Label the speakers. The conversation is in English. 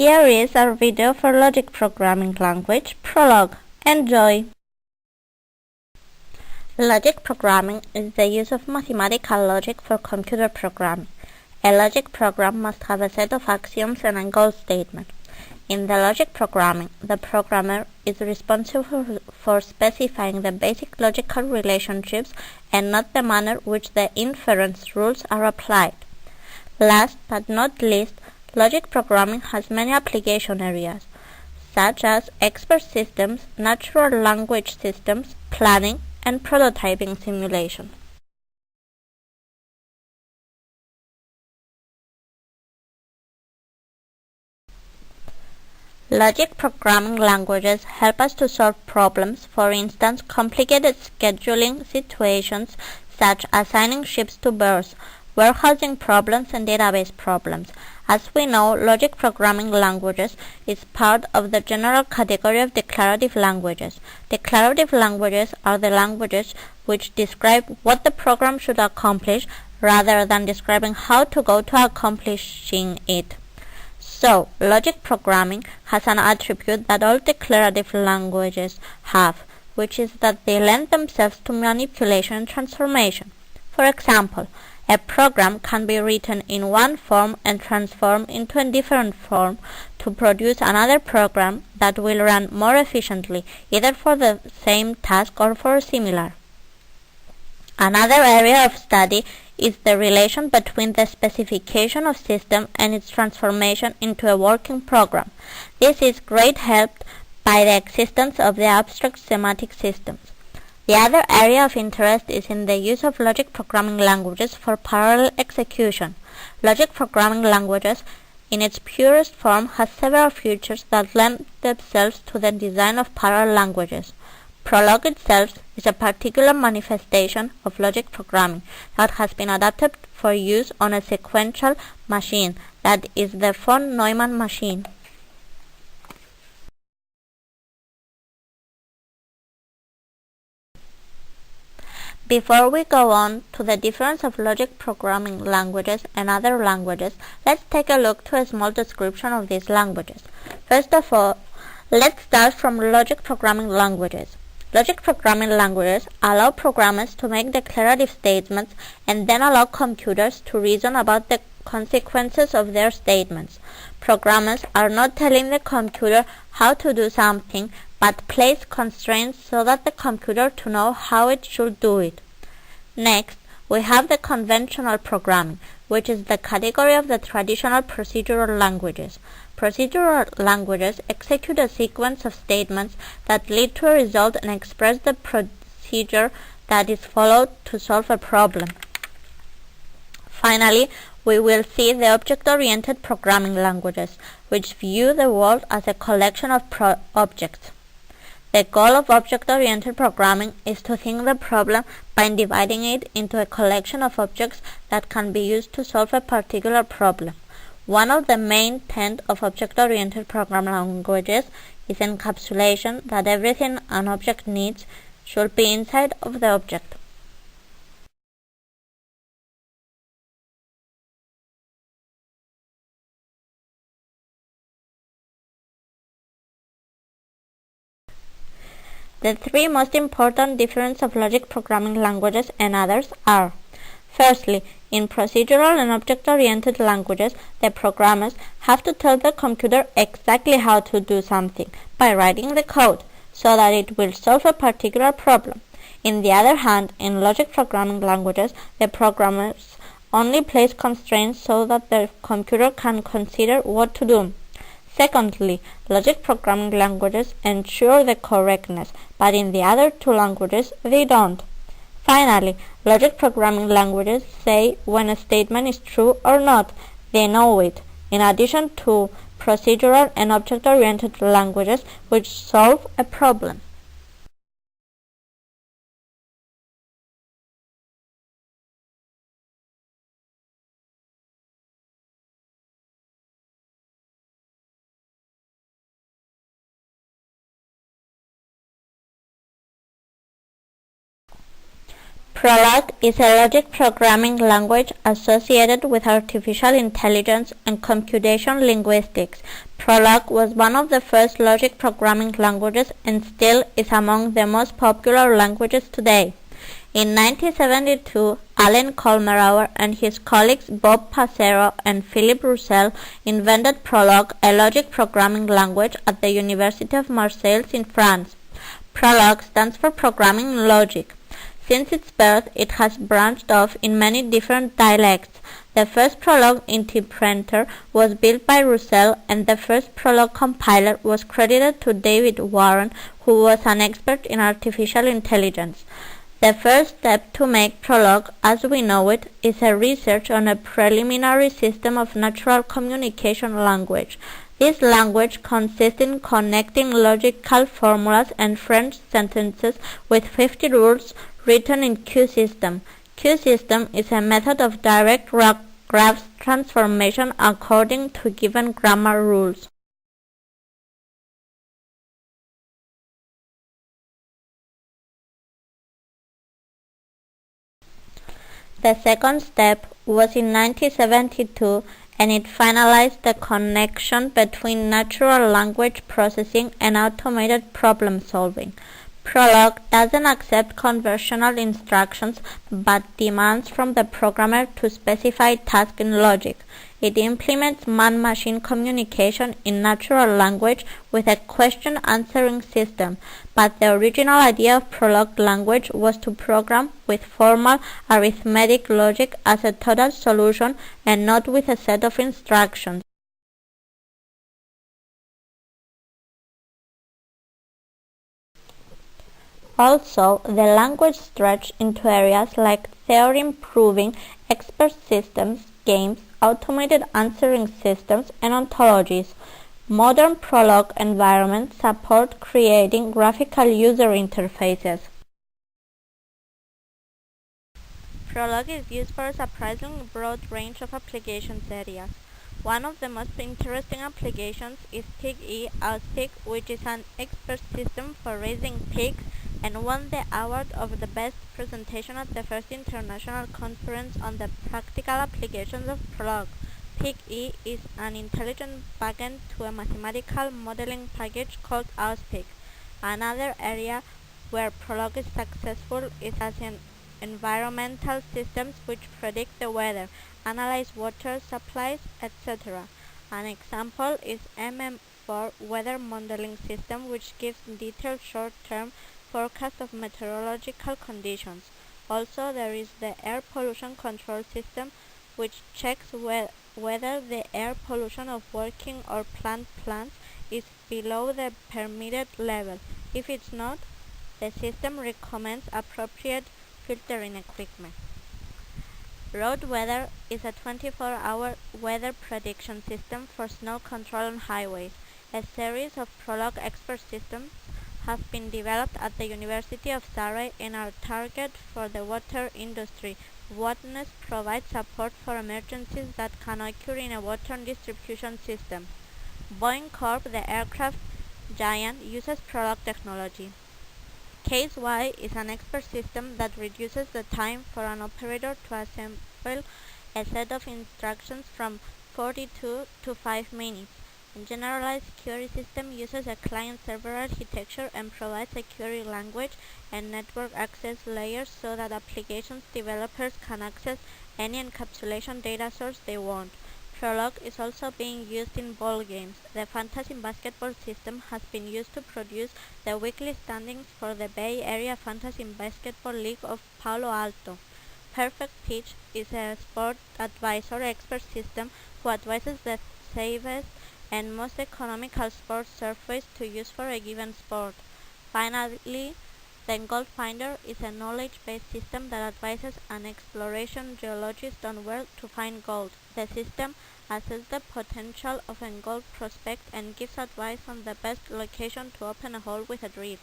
Speaker 1: Here is our video for Logic Programming Language Prolog. Enjoy! Logic programming is the use of mathematical logic for computer programming. A logic program must have a set of axioms and a goal statement. In the logic programming, the programmer is responsible for specifying the basic logical relationships and not the manner which the inference rules are applied. Last but not least, logic programming has many application areas, such as expert systems, natural language systems, planning, and prototyping simulation. Logic programming languages help us to solve problems, for instance, complicated scheduling situations such as assigning ships to berths, warehousing problems, and database problems. As we know, logic programming languages is part of the general category of declarative languages. Declarative languages are the languages which describe what the program should accomplish rather than describing how to go to accomplishing it. So, logic programming has an attribute that all declarative languages have, which is that they lend themselves to manipulation and transformation. For example, a program can be written in one form and transformed into a different form to produce another program that will run more efficiently, either for the same task or for similar. Another area of study is the relation between the specification of system and its transformation into a working program. This is greatly helped by the existence of the abstract semantic systems. The other area of interest is in the use of logic programming languages for parallel execution. Logic programming languages, in its purest form, has several features that lend themselves to the design of parallel languages. Prolog itself is a particular manifestation of logic programming that has been adapted for use on a sequential machine, that is the von Neumann machine. Before we go on to the difference of logic programming languages and other languages, let's take a look to a small description of these languages. First of all, let's start from logic programming languages. Logic programming languages allow programmers to make declarative statements and then allow computers to reason about the consequences of their statements. Programmers are not telling the computer how to do something, but place constraints so that the computer to know how it should do it. Next, we have the conventional programming, which is the category of the traditional procedural languages. Procedural languages execute a sequence of statements that lead to a result and express the procedure that is followed to solve a problem. Finally, we will see the object-oriented programming languages, which view the world as a collection of objects. The goal of object-oriented programming is to think the problem by dividing it into a collection of objects that can be used to solve a particular problem. One of the main intent of object-oriented programming languages is encapsulation, that everything an object needs should be inside of the object. The three most important differences of logic programming languages and others are: firstly, in procedural and object-oriented languages, the programmers have to tell the computer exactly how to do something by writing the code, so that it will solve a particular problem. On the other hand, in logic programming languages, the programmers only place constraints so that the computer can consider what to do. Secondly, logic programming languages ensure the correctness, but in the other two languages they don't. Finally, logic programming languages say when a statement is true or not. They know it, in addition to procedural and object-oriented languages which solve a problem. Prolog is a logic programming language associated with artificial intelligence and computation linguistics. Prolog was one of the first logic programming languages and still is among the most popular languages today. In 1972, Alan Kolmerauer and his colleagues Bob Passero and Philippe Roussel invented Prolog, a logic programming language, at the University of Marseille in France. Prolog stands for Programming Logic. Since its birth, it has branched off in many different dialects. The first Prolog interpreter was built by Roussel, and the first Prolog compiler was credited to David Warren, who was an expert in artificial intelligence. The first step to make Prolog as we know it is a research on a preliminary system of natural communication language. This language consists in connecting logical formulas and French sentences with 50 rules written in QSystem. QSystem is a method of direct graph transformation according to given grammar rules. The second step was in 1972, and it finalized the connection between natural language processing and automated problem solving. Prolog doesn't accept conventional instructions but demands from the programmer to specify tasks in logic. It implements man-machine communication in natural language with a question-answering system, but the original idea of Prolog language was to program with formal arithmetic logic as a total solution and not with a set of instructions. Also, the language stretched into areas like theorem proving, expert systems, games, automated answering systems, and ontologies. Modern Prolog environments support creating graphical user interfaces. Prolog is used for a surprisingly broad range of applications areas. One of the most interesting applications is Pig-E Auspig, which is an expert system for raising pigs and won the award of the best presentation at the first international conference on the practical applications of Prolog. Pig-E is an intelligent backend to a mathematical modeling package called Auspig. Another area where Prolog is successful is as in environmental systems which predict the weather, analyze water supplies, etc. An example is MM4 weather modeling system, which gives detailed short-term forecast of meteorological conditions. Also, there is the air pollution control system, which checks whether the air pollution of working or plant plants is below the permitted level. If it's not, the system recommends appropriate filtering equipment. Road Weather is a 24-hour weather prediction system for snow control on highways. A series of Prolog expert systems have been developed at the University of Surrey and are targeted for the water industry. Watness provides support for emergencies that can occur in a water distribution system. Boeing Corp, the aircraft giant, uses Prolog technology. Case Y is an expert system that reduces the time for an operator to assemble a set of instructions from 42 to 5 minutes. A generalized query system uses a client-server architecture and provides a query language and network access layers so that applications developers can access any encapsulation data source they want. Prolog is also being used in ball games. The Fantasy Basketball system has been used to produce the weekly standings for the Bay Area Fantasy Basketball League of Palo Alto. Perfect Pitch is a sport advisor expert system who advises the safest and most economical sport surface to use for a given sport. Finally, the Gold Finder is a knowledge-based system that advises an exploration geologist on where to find gold. The system assesses the potential of a gold prospect and gives advice on the best location to open a hole with a drill.